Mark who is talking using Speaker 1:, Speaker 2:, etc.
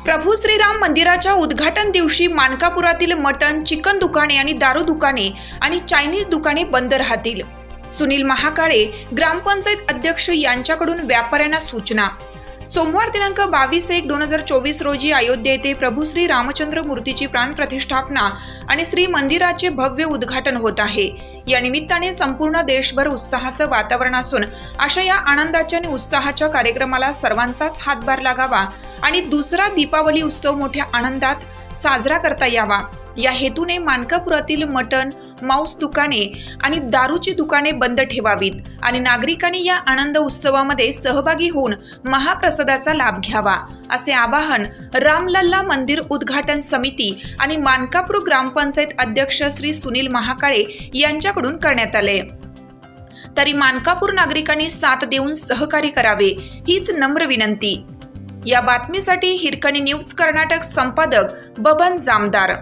Speaker 1: प्रभू श्रीराम मंदिराच्या उद्घाटन दिवशी मानकापुरातील मटण, चिकन दुकाने आणि दारू दुकाने आणि चायनीज दुकाने बंद राहतील. सुनील महाकाळे, ग्रामपंचायत अध्यक्ष यांच्याकडून व्यापाऱ्यांना सूचना. सोमवार दिनांक 22/1/2024 रोजी अयोध्या येथे प्रभू श्री रामचंद्र मूर्तीची प्राणप्रतिष्ठापना आणि श्री मंदिराचे भव्य उद्घाटन होत आहे. या निमित्ताने संपूर्ण देशभर उत्साहाचं वातावरण असून अशा या आनंदाच्या आणि उत्साहाच्या कार्यक्रमाला सर्वांचाच हातभार लागावा आणि दुसरा दीपावली उत्सव मोठ्या आनंदात साजरा करता यावा या हेतूने मानकापुरातील मटण, मांस दुकाने आणि दारूची दुकाने बंद ठेवावीत आणि नागरिकांनी या आनंद उत्सवामध्ये सहभागी होऊन महाप्रसादाचा लाभ घ्यावा, असे आवाहन रामलल्ला मंदिर उद्घाटन समिती आणि मानकापूर ग्रामपंचायत अध्यक्ष श्री सुनील महाकाळे यांच्याकडून करण्यात आले. तरी मानकापूर नागरिकांनी साथ देऊन सहकार्य करावे हीच नम्र विनंती. या बातमीसाठी हिरकणी न्यूज कर्नाटक संपादक बबन जामदार.